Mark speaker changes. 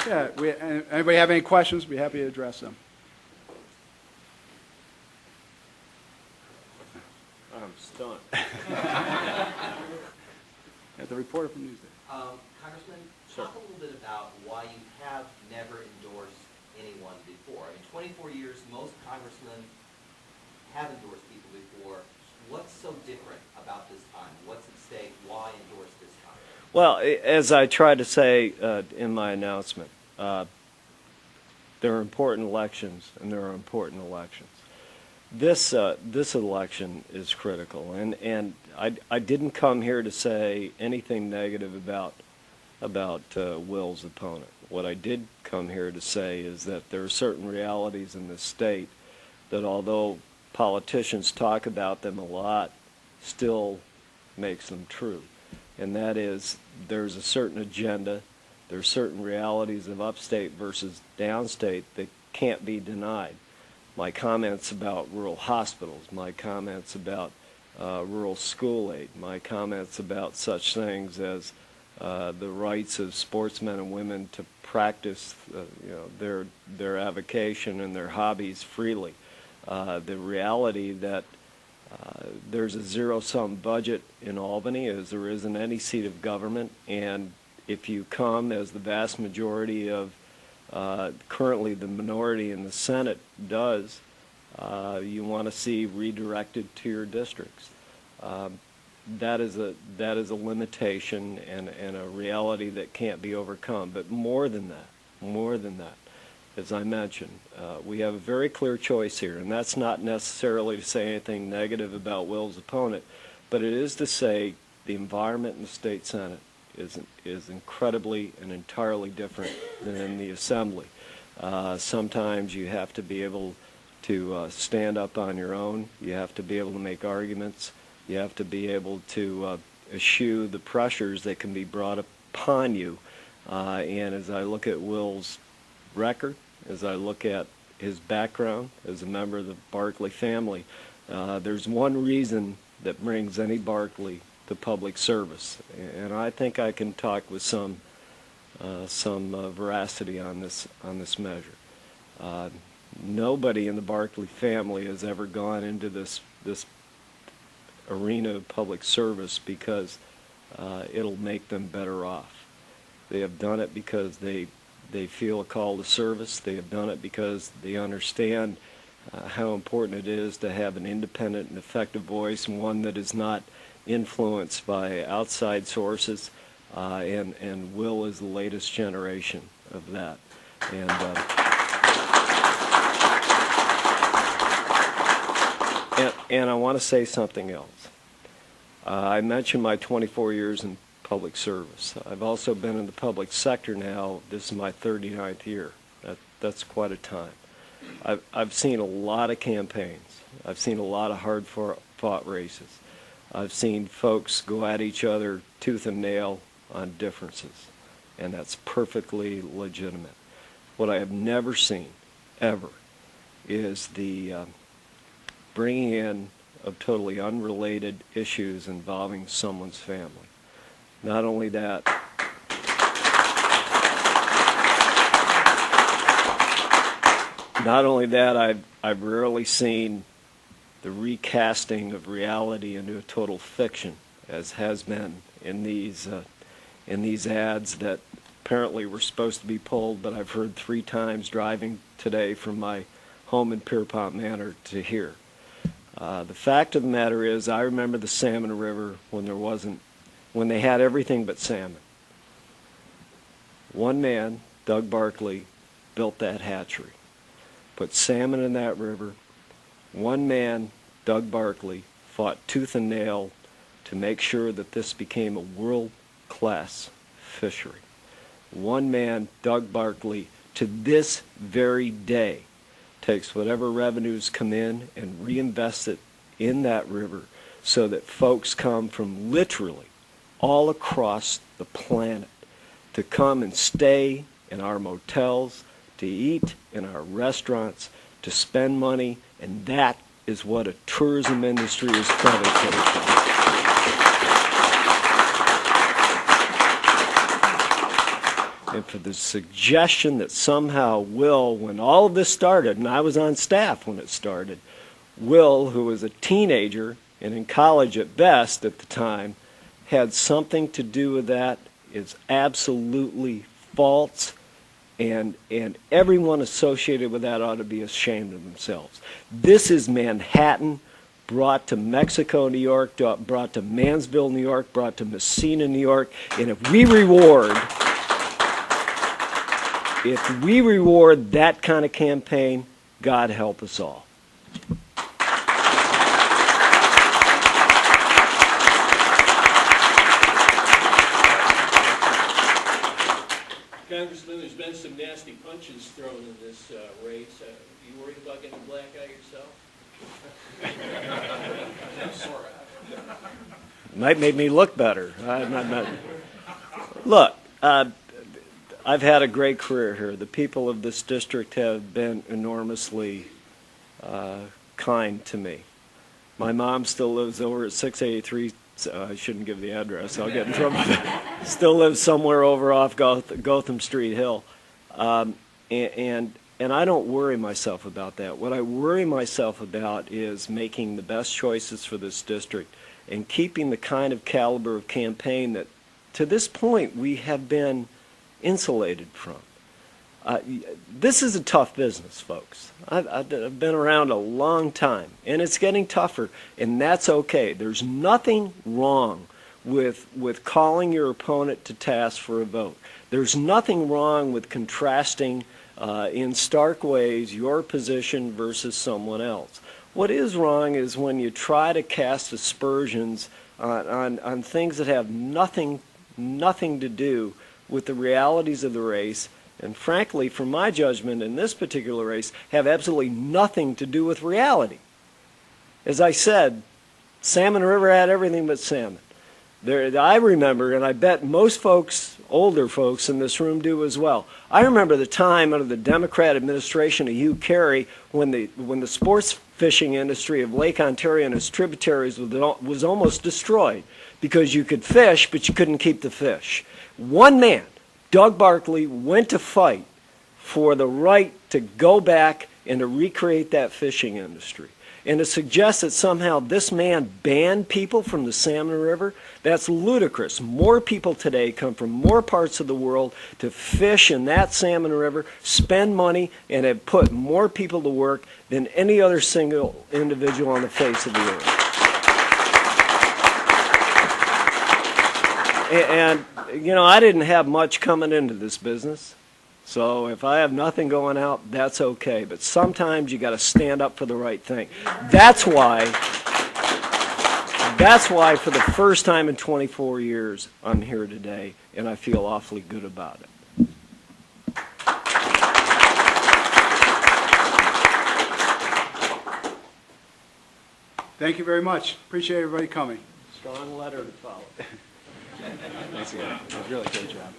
Speaker 1: Yeah, anybody have any questions? Be happy to address them.
Speaker 2: I'm stunned.
Speaker 1: The reporter from Newsday.
Speaker 3: Congressman,
Speaker 2: Sure.
Speaker 3: talk a little bit about why you have never endorsed anyone before. I mean, 24 years, most congressmen have endorsed people before. What's so different about this time? What's at stake? Why endorse this time?
Speaker 2: Well, as I tried to say in my announcement, there are important elections, and there are important elections. This election is critical, and I didn't come here to say anything negative about Will's opponent. What I did come here to say is that there are certain realities in this state that, although politicians talk about them a lot, still makes them true. And that is, there's a certain agenda, there's certain realities of upstate versus downstate that can't be denied. My comments about rural hospitals, my comments about rural school aid, my comments about such things as the rights of sportsmen and women to practice their avocation and their hobbies freely. The reality that there's a zero-sum budget in Albany, as there is in any seat of government, and if you come, as the vast majority of currently the minority in the Senate does, you want to see redirected to your districts. That is a limitation and a reality that can't be overcome. But more than that, as I mentioned, we have a very clear choice here, and that's not necessarily to say anything negative about Will's opponent, but it is to say the environment in the state Senate is incredibly and entirely different than in the Assembly. Sometimes you have to be able to stand up on your own. You have to be able to make arguments. You have to be able to eschew the pressures that can be brought upon you. And as I look at Will's record, as I look at his background as a member of the Barclay family, there's one reason that brings any Barclay to public service, and I think I can talk with some veracity on this measure. Nobody in the Barclay family has ever gone into this arena of public service because it'll make them better off. They have done it because they feel a call to service. They have done it because they understand how important it is to have an independent and effective voice, and one that is not influenced by outside sources, and Will is the latest generation of that. And I want to say something else. I mentioned my 24 years in public service. I've also been in the public sector now. This is my 39th year. That's quite a time. I've seen a lot of campaigns. I've seen a lot of hard-fought races. I've seen folks go at each other tooth and nail on differences, and that's perfectly legitimate. What I have never seen, ever, is the bringing in of totally unrelated issues involving someone's family. Not only that, I've rarely seen the recasting of reality into a total fiction, as has been in these ads that apparently were supposed to be pulled, but I've heard 3 times driving today from my home in Pierpont Manor to here. The fact of the matter is, I remember the Salmon River when they had everything but salmon. One man, Doug Barclay, built that hatchery, put salmon in that river. One man, Doug Barclay, fought tooth and nail to make sure that this became a world-class fishery. One man, Doug Barclay, to this very day, takes whatever revenues come in and reinvests it in that river so that folks come from literally all across the planet to come and stay in our motels, to eat in our restaurants, to spend money, and that is what a tourism industry is predicated on. and for the suggestion that somehow Will, when all of this started, and I was on staff when it started, Will, who was a teenager and in college at best at the time, had something to do with that is absolutely false, and everyone associated with that ought to be ashamed of themselves. This is Manhattan brought to Mexico, New York, brought to Mansville, New York, brought to Messina, New York, and if we reward that kind of campaign, God help us all.
Speaker 4: Congressman, there's been some nasty punches thrown in this race. Are you worried about getting a black eye yourself?
Speaker 2: Might make me look better. Look, I've had a great career here. The people of this district have been enormously kind to me. My mom still lives over at 683. I shouldn't give the address. I'll get in trouble. Still lives somewhere over off Gotham Street Hill. And I don't worry myself about that. What I worry myself about is making the best choices for this district and keeping the kind of caliber of campaign that, to this point, we have been insulated from. This is a tough business, folks. I've been around a long time, and it's getting tougher, and that's okay. There's nothing wrong with calling your opponent to task for a vote. There's nothing wrong with contrasting in stark ways your position versus someone else. What is wrong is when you try to cast aspersions on things that have nothing to do with the realities of the race, and frankly, from my judgment in this particular race, have absolutely nothing to do with reality. As I said, Salmon River had everything but salmon. I remember, and I bet most folks, older folks in this room do as well, I remember the time under the Democrat administration of Hugh Carey when the sports fishing industry of Lake Ontario and its tributaries was almost destroyed because you could fish, but you couldn't keep the fish. One man, Doug Barclay, went to fight for the right to go back and to recreate that fishing industry. And to suggest that somehow this man banned people from the Salmon River, that's ludicrous. More people today come from more parts of the world to fish in that Salmon River, spend money, and have put more people to work than any other single individual on the face of the earth. And you know, I didn't have much coming into this business. So if I have nothing going out, that's okay. But sometimes you got to stand up for the right thing. That's why for the first time in 24 years, I'm here today, and I feel awfully good about it.
Speaker 1: Thank you very much. Appreciate everybody coming.
Speaker 2: Strong letter to follow.
Speaker 1: Thanks again. Really great job.